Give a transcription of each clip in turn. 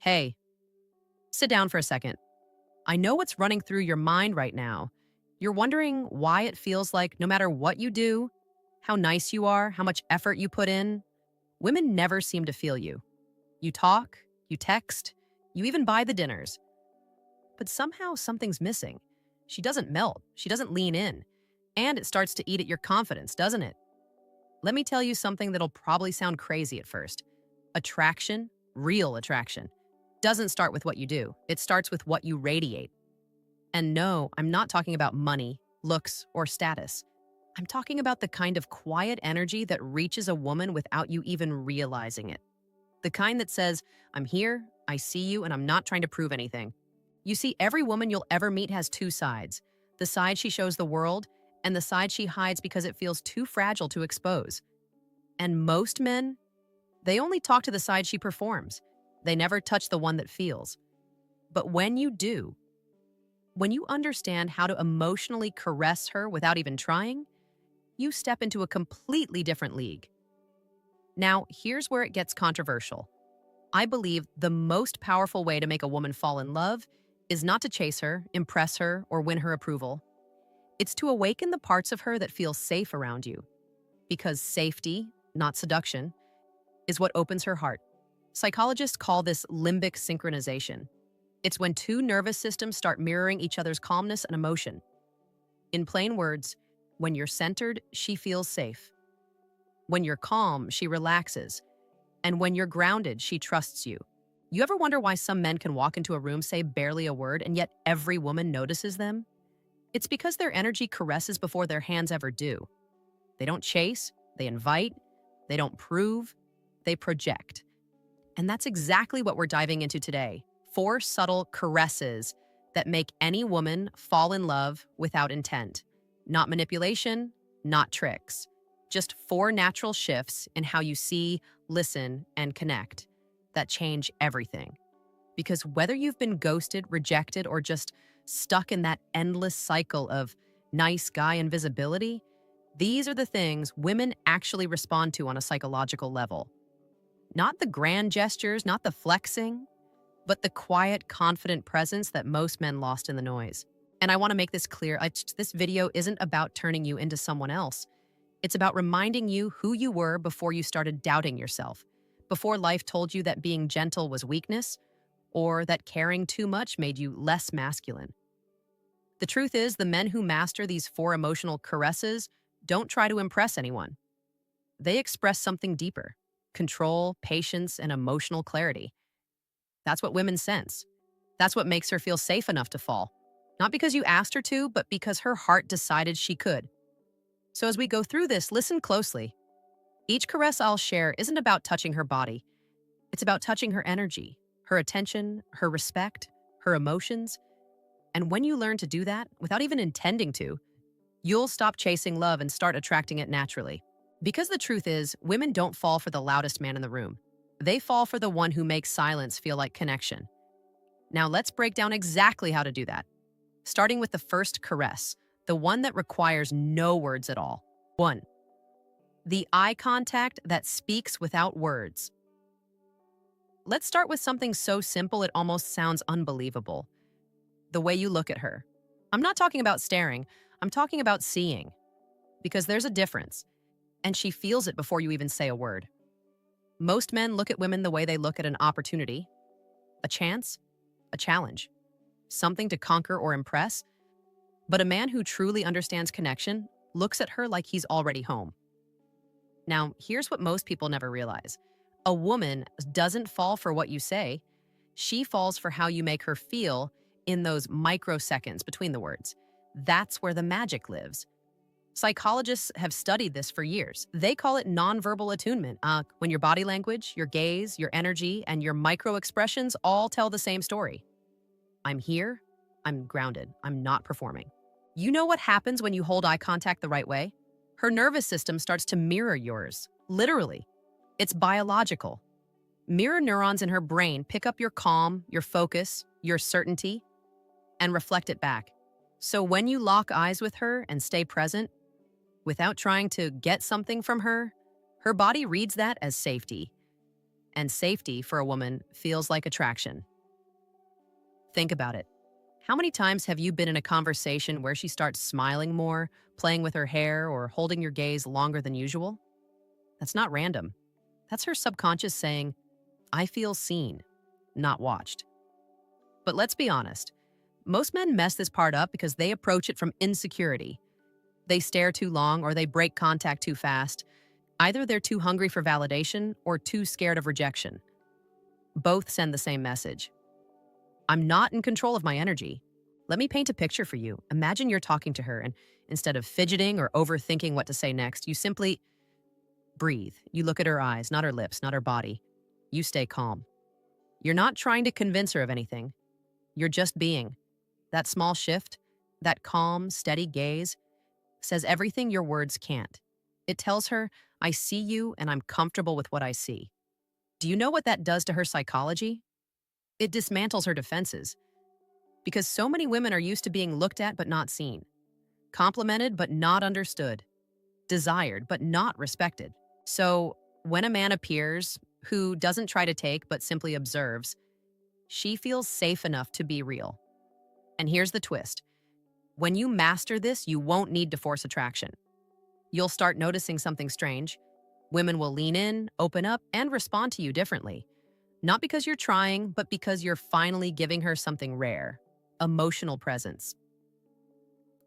Hey, sit down for a second. I know what's running through your mind right now. You're wondering why it feels like no matter what you do, how nice you are, how much effort you put in, women never seem to feel you. You talk, you text, you even buy the dinners. But somehow something's missing. She doesn't melt, she doesn't lean in, and it starts to eat at your confidence, doesn't it? Let me tell you something that'll probably sound crazy at first. Attraction, real attraction, doesn't start with what you do. It starts with what you radiate. And no, I'm not talking about money, looks, or status. I'm talking about the kind of quiet energy that reaches a woman without you even realizing it. The kind that says, I'm here, I see you, and I'm not trying to prove anything. You see, every woman you'll ever meet has two sides: the side she shows the world, and the side she hides because it feels too fragile to expose. And most men, they only talk to the side she performs. They never touch the one that feels. But when you do, when you understand how to emotionally caress her without even trying, you step into a completely different league. Now, here's where it gets controversial. I believe the most powerful way to make a woman fall in love is not to chase her, impress her, or win her approval. It's to awaken the parts of her that feel safe around you. Because safety, not seduction, is what opens her heart. Psychologists call this limbic synchronization. It's when two nervous systems start mirroring each other's calmness and emotion. In plain words, when you're centered, she feels safe. When you're calm, she relaxes. And when you're grounded, she trusts you. You ever wonder why some men can walk into a room, say barely a word, and yet every woman notices them? It's because their energy caresses before their hands ever do. They don't chase, they invite, they don't prove, they project. And that's exactly what we're diving into today. 4 subtle caresses that make any woman fall in love without intent. Not manipulation, not tricks. Just 4 natural shifts in how you see, listen, and connect that change everything. Because whether you've been ghosted, rejected, or just stuck in that endless cycle of nice guy invisibility, these are the things women actually respond to on a psychological level. Not the grand gestures, not the flexing, but the quiet, confident presence that most men lost in the noise. And I want to make this clear. This video isn't about turning you into someone else. It's about reminding you who you were before you started doubting yourself, before life told you that being gentle was weakness, or that caring too much made you less masculine. The truth is, the men who master these 4 emotional caresses don't try to impress anyone. They express something deeper: control, patience, and emotional clarity. That's what women sense. That's what makes her feel safe enough to fall. Not because you asked her to, but because her heart decided she could. So as we go through this, listen closely. Each caress I'll share isn't about touching her body. It's about touching her energy, her attention, her respect, her emotions. And when you learn to do that, without even intending to, you'll stop chasing love and start attracting it naturally. Because the truth is, women don't fall for the loudest man in the room. They fall for the one who makes silence feel like connection. Now let's break down exactly how to do that. Starting with the first caress, the one that requires no words at all. 1. The eye contact that speaks without words. Let's start with something so simple it almost sounds unbelievable. The way you look at her. I'm not talking about staring, I'm talking about seeing. Because there's a difference, and she feels it before you even say a word. Most men look at women the way they look at an opportunity, a chance, a challenge, something to conquer or impress. But a man who truly understands connection looks at her like he's already home. Now, here's what most people never realize. A woman doesn't fall for what you say. She falls for how you make her feel in those microseconds between the words. That's where the magic lives. Psychologists have studied this for years. They call it nonverbal attunement, when your body language, your gaze, your energy, and your micro expressions all tell the same story. I'm here, I'm grounded, I'm not performing. You know what happens when you hold eye contact the right way? Her nervous system starts to mirror yours, literally. It's biological. Mirror neurons in her brain pick up your calm, your focus, your certainty, and reflect it back. So when you lock eyes with her and stay present, without trying to get something from her, her body reads that as safety. And safety for a woman feels like attraction. Think about it. How many times have you been in a conversation where she starts smiling more, playing with her hair, or holding your gaze longer than usual? That's not random. That's her subconscious saying, I feel seen, not watched. But let's be honest. Most men mess this part up because they approach it from insecurity. They stare too long or they break contact too fast. Either they're too hungry for validation or too scared of rejection. Both send the same message. I'm not in control of my energy. Let me paint a picture for you. Imagine you're talking to her, and instead of fidgeting or overthinking what to say next, you simply breathe. You look at her eyes, not her lips, not her body. You stay calm. You're not trying to convince her of anything. You're just being. That small shift, that calm, steady gaze, says everything your words can't. It tells her, I see you and I'm comfortable with what I see. Do you know what that does to her psychology? It dismantles her defenses. Because so many women are used to being looked at but not seen, complimented but not understood, desired but not respected. So when a man appears who doesn't try to take but simply observes, she feels safe enough to be real. And here's the twist. When you master this, you won't need to force attraction. You'll start noticing something strange. Women will lean in, open up, and respond to you differently. Not because you're trying, but because you're finally giving her something rare, emotional presence.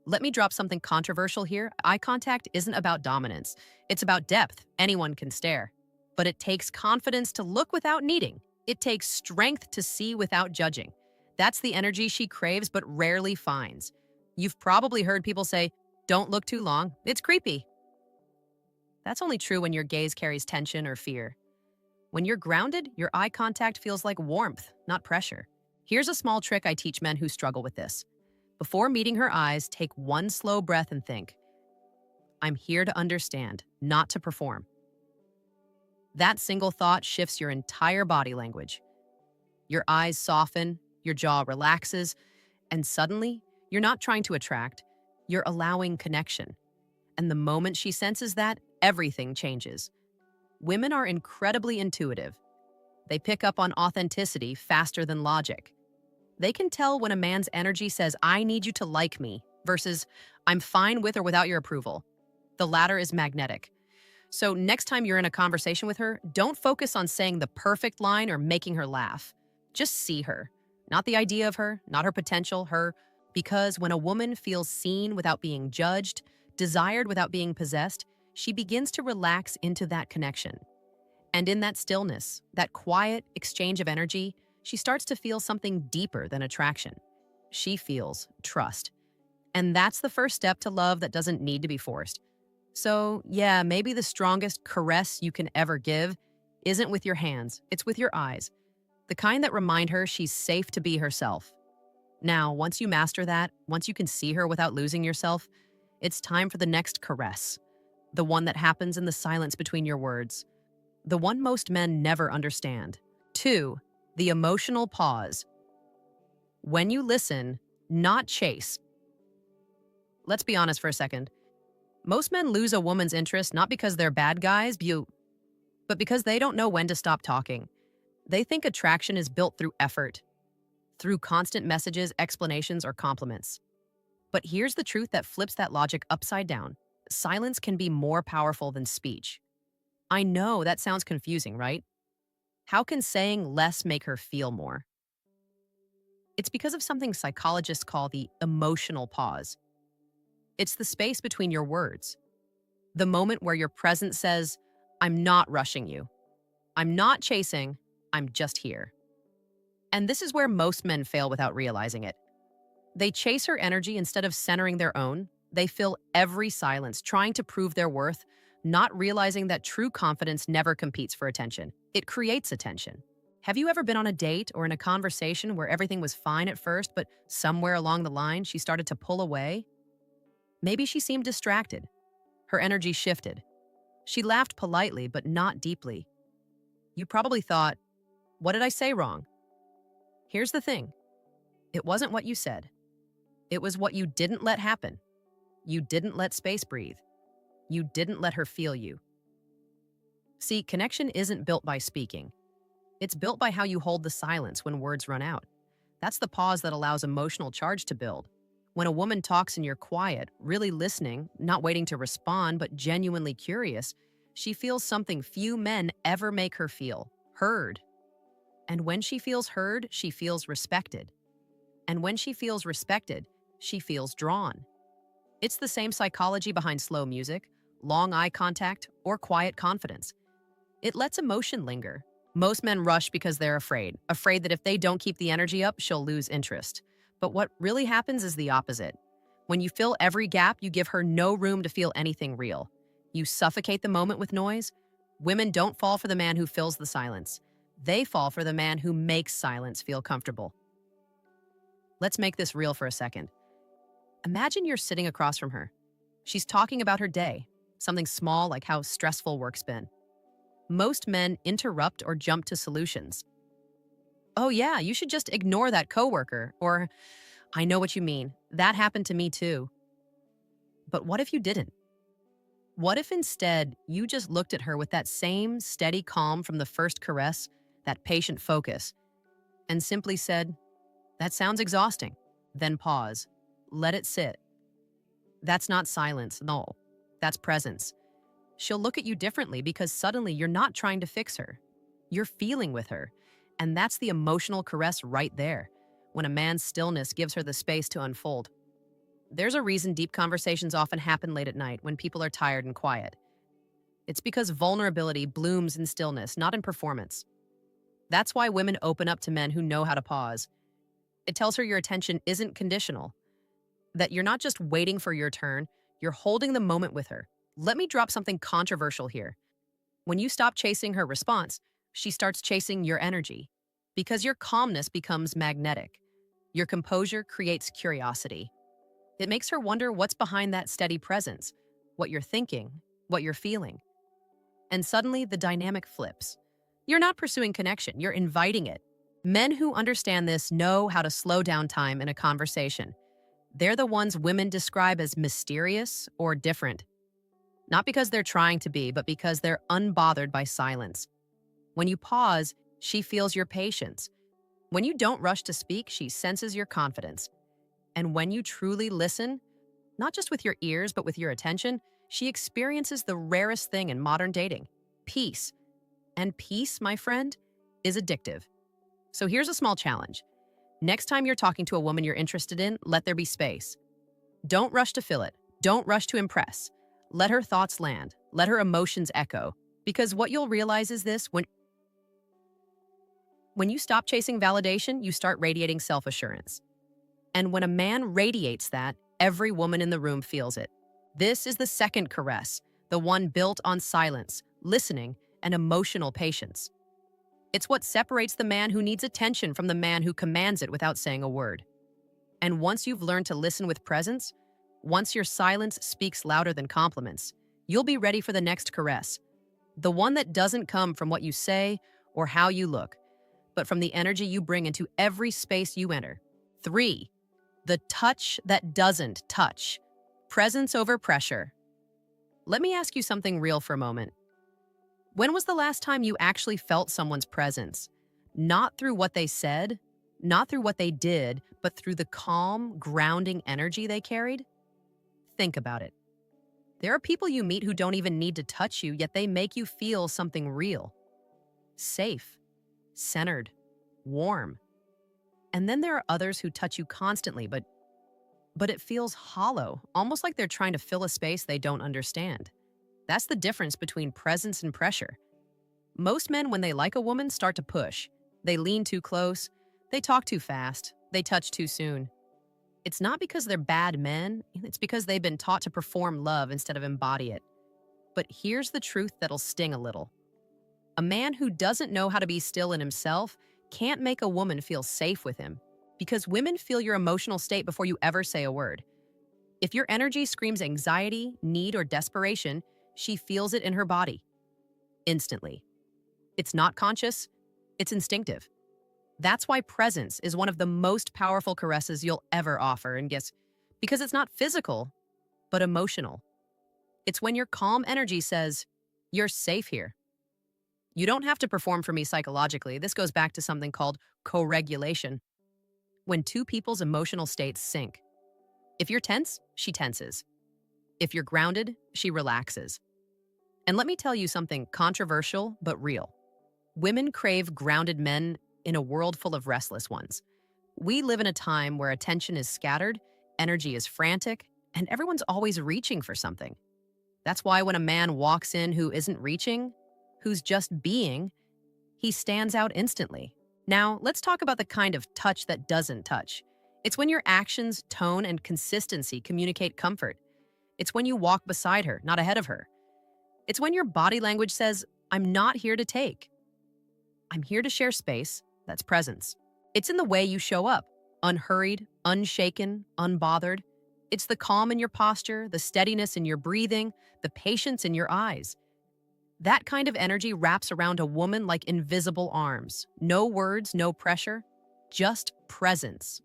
Let me drop something controversial here. Eye contact isn't about dominance. It's about depth. Anyone can stare. But it takes confidence to look without needing. It takes strength to see without judging. That's the energy she craves but rarely finds. You've probably heard people say, don't look too long, it's creepy. That's only true when your gaze carries tension or fear. When you're grounded, your eye contact feels like warmth, not pressure. Here's a small trick I teach men who struggle with this. Before meeting her eyes, take one slow breath and think, I'm here to understand, not to perform. That single thought shifts your entire body language. Your eyes soften, your jaw relaxes, and suddenly, you're not trying to attract, you're allowing connection. And the moment she senses that, everything changes. Women are incredibly intuitive. They pick up on authenticity faster than logic. They can tell when a man's energy says, I need you to like me, versus, I'm fine with or without your approval. The latter is magnetic. So next time you're in a conversation with her, don't focus on saying the perfect line or making her laugh. Just see her. Not the idea of her, not her potential, her. Because when a woman feels seen without being judged, desired without being possessed, she begins to relax into that connection. And in that stillness, that quiet exchange of energy, she starts to feel something deeper than attraction. She feels trust. And that's the first step to love that doesn't need to be forced. So, yeah, maybe the strongest caress you can ever give isn't with your hands, it's with your eyes. The kind that remind her she's safe to be herself. Now, once you master that, once you can see her without losing yourself, it's time for the next caress. The one that happens in the silence between your words. The one most men never understand. 2, the emotional pause. When you listen, not chase. Let's be honest for a second. Most men lose a woman's interest not because they're bad guys, but because they don't know when to stop talking. They think attraction is built through effort, through constant messages, explanations, or compliments. But here's the truth that flips that logic upside down. Silence can be more powerful than speech. I know that sounds confusing, right? How can saying less make her feel more? It's because of something psychologists call the emotional pause. It's the space between your words. The moment where your presence says, I'm not rushing you. I'm not chasing, I'm just here. And this is where most men fail without realizing it. They chase her energy instead of centering their own. They fill every silence, trying to prove their worth, not realizing that true confidence never competes for attention. It creates attention. Have you ever been on a date or in a conversation where everything was fine at first, but somewhere along the line she started to pull away? Maybe she seemed distracted. Her energy shifted. She laughed politely, but not deeply. You probably thought, what did I say wrong? Here's the thing. It wasn't what you said. It was what you didn't let happen. You didn't let space breathe. You didn't let her feel you. See, connection isn't built by speaking. It's built by how you hold the silence when words run out. That's the pause that allows emotional charge to build. When a woman talks and you're quiet, really listening, not waiting to respond, but genuinely curious, she feels something few men ever make her feel: heard. And when she feels heard, she feels respected. And when she feels respected, she feels drawn. It's the same psychology behind slow music, long eye contact, or quiet confidence. It lets emotion linger. Most men rush because they're afraid that if they don't keep the energy up, she'll lose interest. But what really happens is the opposite. When you fill every gap, you give her no room to feel anything real. You suffocate the moment with noise. Women don't fall for the man who fills the silence. They fall for the man who makes silence feel comfortable. Let's make this real for a second. Imagine you're sitting across from her. She's talking about her day, something small like how stressful work's been. Most men interrupt or jump to solutions. "Oh yeah, you should just ignore that coworker," or "I know what you mean. That happened to me too." But what if you didn't? What if instead you just looked at her with that same steady calm from the first caress, that patient focus, and simply said, "That sounds exhausting." Then pause. Let it sit. That's not silence, no. That's presence. She'll look at you differently because suddenly you're not trying to fix her. You're feeling with her. And that's the emotional caress right there, when a man's stillness gives her the space to unfold. There's a reason deep conversations often happen late at night when people are tired and quiet. It's because vulnerability blooms in stillness, not in performance. That's why women open up to men who know how to pause. It tells her your attention isn't conditional, that you're not just waiting for your turn, you're holding the moment with her. Let me drop something controversial here. When you stop chasing her response, she starts chasing your energy. Because your calmness becomes magnetic. Your composure creates curiosity. It makes her wonder what's behind that steady presence, what you're thinking, what you're feeling. And suddenly the dynamic flips. You're not pursuing connection, you're inviting it. Men who understand this know how to slow down time in a conversation. They're the ones women describe as mysterious or different. Not because they're trying to be, but because they're unbothered by silence. When you pause, she feels your patience. When you don't rush to speak, she senses your confidence. And when you truly listen, not just with your ears, but with your attention, she experiences the rarest thing in modern dating: peace. And peace, my friend, is addictive. So here's a small challenge. Next time you're talking to a woman you're interested in, let there be space. Don't rush to fill it. Don't rush to impress. Let her thoughts land. Let her emotions echo. Because what you'll realize is this: when you stop chasing validation, you start radiating self-assurance. And when a man radiates that, every woman in the room feels it. This is the second caress, the one built on silence, listening, and emotional patience. It's what separates the man who needs attention from the man who commands it without saying a word. And once you've learned to listen with presence, once your silence speaks louder than compliments, you'll be ready for the next caress. The one that doesn't come from what you say or how you look, but from the energy you bring into every space you enter. 3. The touch that doesn't touch. Presence over pressure. Let me ask you something real for a moment. When was the last time you actually felt someone's presence? Not through what they said, not through what they did, but through the calm, grounding energy they carried? Think about it. There are people you meet who don't even need to touch you, yet they make you feel something real. Safe, centered, warm. And then there are others who touch you constantly, but it feels hollow, almost like they're trying to fill a space they don't understand. That's the difference between presence and pressure. Most men, when they like a woman, start to push. They lean too close, they talk too fast, they touch too soon. It's not because they're bad men, it's because they've been taught to perform love instead of embody it. But here's the truth that'll sting a little. A man who doesn't know how to be still in himself can't make a woman feel safe with him, because women feel your emotional state before you ever say a word. If your energy screams anxiety, need, or desperation, she feels it in her body. Instantly. It's not conscious, it's instinctive. That's why presence is one of the most powerful caresses you'll ever offer, and guess, because it's not physical, but emotional. It's when your calm energy says, "You're safe here." You don't have to perform for me psychologically. This goes back to something called co-regulation, when two people's emotional states sync. If you're tense, she tenses. If you're grounded, she relaxes. And let me tell you something controversial but real. Women crave grounded men in a world full of restless ones. We live in a time where attention is scattered, energy is frantic, and everyone's always reaching for something. That's why when a man walks in who isn't reaching, who's just being, he stands out instantly. Now, let's talk about the kind of touch that doesn't touch. It's when your actions, tone, and consistency communicate comfort. It's when you walk beside her, not ahead of her. It's when your body language says, I'm not here to take. I'm here to share space. That's presence. It's in the way you show up, unhurried, unshaken, unbothered. It's the calm in your posture, the steadiness in your breathing, the patience in your eyes. That kind of energy wraps around a woman like invisible arms. No words, no pressure, just presence.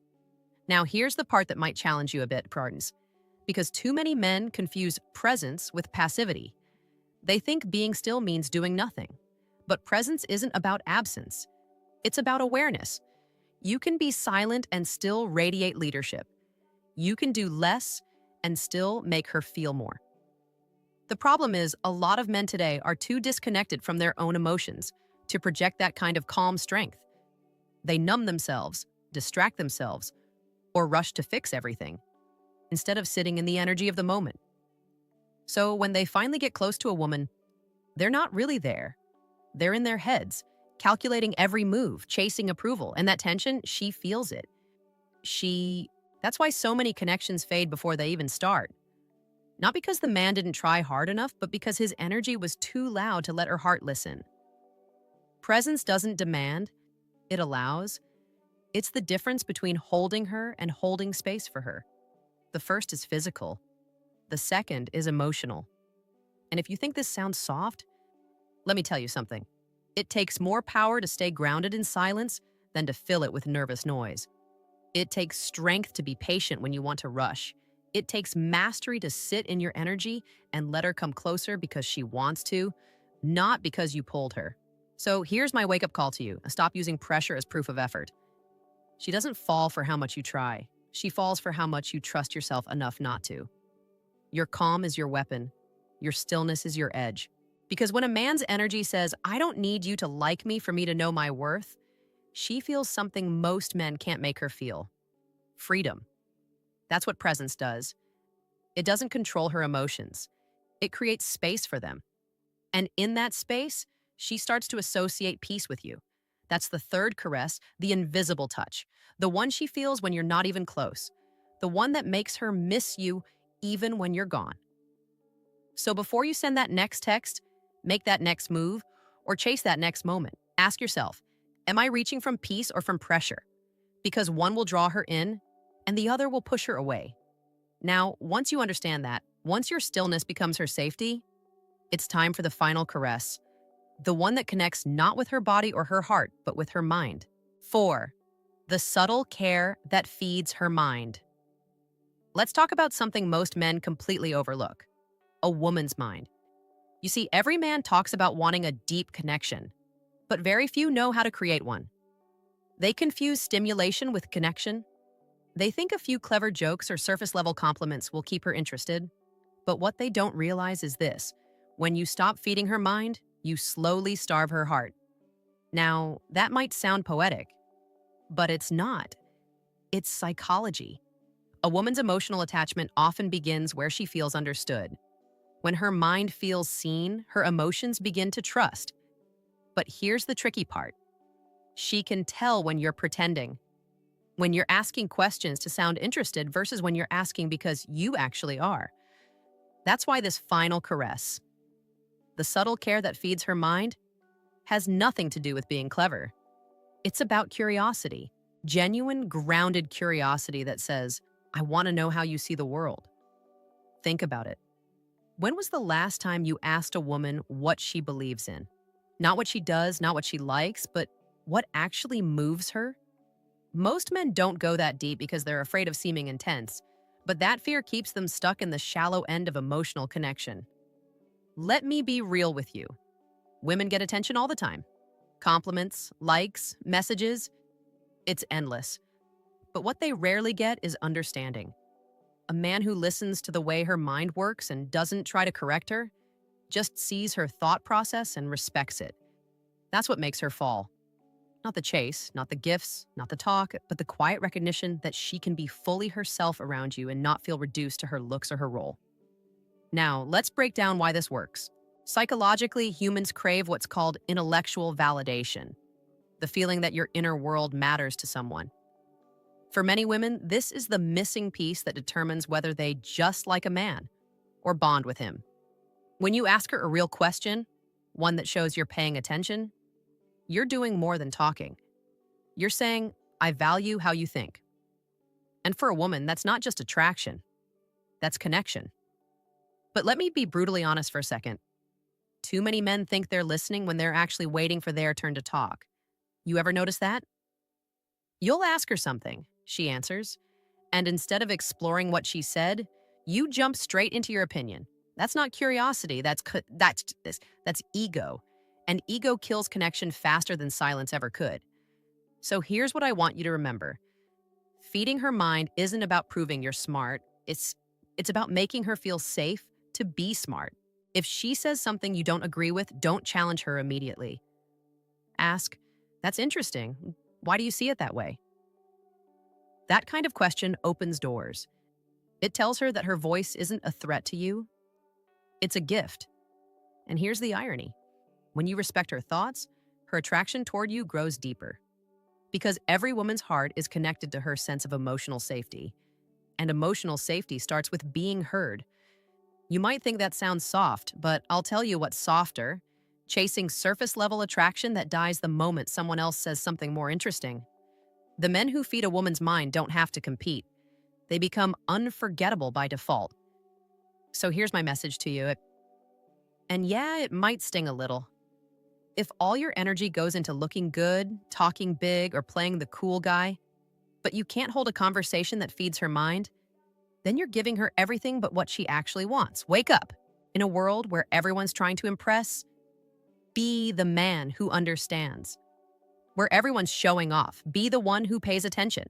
Now, here's the part that might challenge you a bit, Prardens, because too many men confuse presence with passivity. They think being still means doing nothing. But presence isn't about absence. It's about awareness. You can be silent and still radiate leadership. You can do less and still make her feel more. The problem is, a lot of men today are too disconnected from their own emotions to project that kind of calm strength. They numb themselves, distract themselves, or rush to fix everything, instead of sitting in the energy of the moment. So when they finally get close to a woman, they're not really there. They're in their heads, calculating every move, chasing approval, and that tension, she feels it. That's why so many connections fade before they even start. Not because the man didn't try hard enough, but because his energy was too loud to let her heart listen. Presence doesn't demand, it allows. It's the difference between holding her and holding space for her. The first is physical. The second is emotional. And if you think this sounds soft, let me tell you something. It takes more power to stay grounded in silence than to fill it with nervous noise. It takes strength to be patient when you want to rush. It takes mastery to sit in your energy and let her come closer because she wants to, not because you pulled her. So here's my wake-up call to you. Stop using pressure as proof of effort. She doesn't fall for how much you try. She falls for how much you trust yourself enough not to. Your calm is your weapon. Your stillness is your edge. Because when a man's energy says, I don't need you to like me for me to know my worth, she feels something most men can't make her feel. Freedom. That's what presence does. It doesn't control her emotions. It creates space for them. And in that space, she starts to associate peace with you. That's the third caress, the invisible touch. The one she feels when you're not even close. The one that makes her miss you even when you're gone. So before you send that next text, make that next move, or chase that next moment, ask yourself, am I reaching from peace or from pressure? Because one will draw her in, and the other will push her away. Now, once you understand that, once your stillness becomes her safety, it's time for the final caress, the one that connects not with her body or her heart, but with her mind. 4. The subtle care that feeds her mind. Let's talk about something most men completely overlook, a woman's mind. You see, every man talks about wanting a deep connection, but very few know how to create one. They confuse stimulation with connection. They think a few clever jokes or surface-level compliments will keep her interested. But what they don't realize is this. When you stop feeding her mind, you slowly starve her heart. Now, that might sound poetic, but it's not. It's psychology. A woman's emotional attachment often begins where she feels understood. When her mind feels seen, her emotions begin to trust. But here's the tricky part. She can tell when you're pretending. When you're asking questions to sound interested versus when you're asking because you actually are. That's why this final caress, the subtle care that feeds her mind, has nothing to do with being clever. It's about curiosity, genuine, grounded curiosity that says, I want to know how you see the world. Think about it. When was the last time you asked a woman what she believes in? Not what she does, not what she likes, but what actually moves her? Most men don't go that deep because they're afraid of seeming intense, but that fear keeps them stuck in the shallow end of emotional connection. Let me be real with you. Women get attention all the time. Compliments, likes, messages, it's endless. But what they rarely get is understanding. A man who listens to the way her mind works and doesn't try to correct her, just sees her thought process and respects it. That's what makes her fall. Not the chase, not the gifts, not the talk, but the quiet recognition that she can be fully herself around you and not feel reduced to her looks or her role. Now, let's break down why this works. Psychologically, humans crave what's called intellectual validation, the feeling that your inner world matters to someone. For many women, this is the missing piece that determines whether they just like a man or bond with him. When you ask her a real question, one that shows you're paying attention, you're doing more than talking. You're saying, I value how you think. And for a woman, that's not just attraction, that's connection. But let me be brutally honest for a second. Too many men think they're listening when they're actually waiting for their turn to talk. You ever notice that? You'll ask her something, she answers, and instead of exploring what she said, you jump straight into your opinion. That's not curiosity, that's ego. And ego kills connection faster than silence ever could. So here's what I want you to remember. Feeding her mind isn't about proving you're smart. It's about making her feel safe to be smart. If she says something you don't agree with, don't challenge her immediately. Ask, that's interesting. Why do you see it that way? That kind of question opens doors. It tells her that her voice isn't a threat to you. It's a gift. And here's the irony. When you respect her thoughts, her attraction toward you grows deeper. Because every woman's heart is connected to her sense of emotional safety. And emotional safety starts with being heard. You might think that sounds soft, but I'll tell you what's softer. Chasing surface-level attraction that dies the moment someone else says something more interesting. The men who feed a woman's mind don't have to compete. They become unforgettable by default. So here's my message to you. And yeah, it might sting a little. If all your energy goes into looking good, talking big, or playing the cool guy, but you can't hold a conversation that feeds her mind, then you're giving her everything but what she actually wants. Wake up. In a world where everyone's trying to impress, be the man who understands. Where everyone's showing off, be the one who pays attention.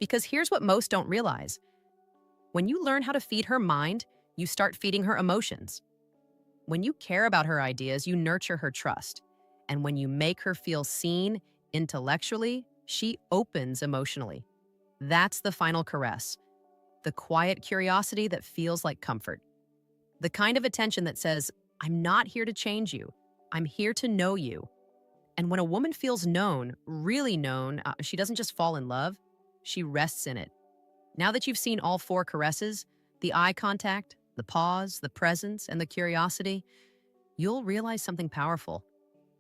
Because here's what most don't realize. When you learn how to feed her mind, you start feeding her emotions. When you care about her ideas, you nurture her trust. And when you make her feel seen intellectually, she opens emotionally. That's the final caress. The quiet curiosity that feels like comfort. The kind of attention that says, I'm not here to change you. I'm here to know you. And when a woman feels known, really known, she doesn't just fall in love, she rests in it. Now that you've seen all 4 caresses, the eye contact, the pause, the presence, and the curiosity, you'll realize something powerful.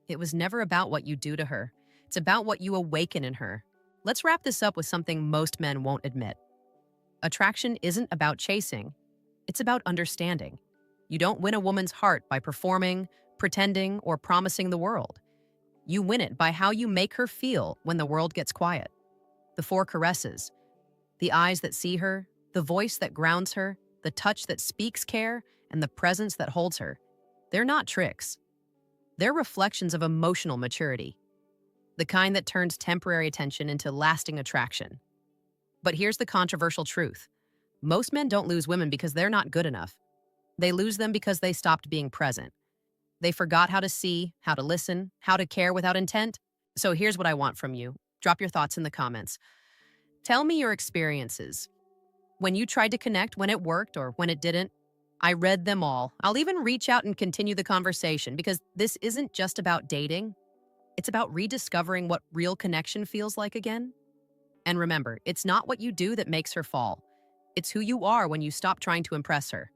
It was never about what you do to her. It's about what you awaken in her. Let's wrap this up with something most men won't admit. Attraction isn't about chasing. It's about understanding. You don't win a woman's heart by performing, pretending, or promising the world. You win it by how you make her feel when the world gets quiet. The 4 caresses, the eyes that see her, the voice that grounds her, the touch that speaks care, and the presence that holds her. They're not tricks. They're reflections of emotional maturity, the kind that turns temporary attention into lasting attraction. But here's the controversial truth. Most men don't lose women because they're not good enough. They lose them because they stopped being present. They forgot how to see, how to listen, how to care without intent. So here's what I want from you. Drop your thoughts in the comments. Tell me your experiences. When you tried to connect, when it worked or when it didn't. I read them all. I'll even reach out and continue the conversation because this isn't just about dating. It's about rediscovering what real connection feels like again. And remember, it's not what you do that makes her fall. It's who you are when you stop trying to impress her.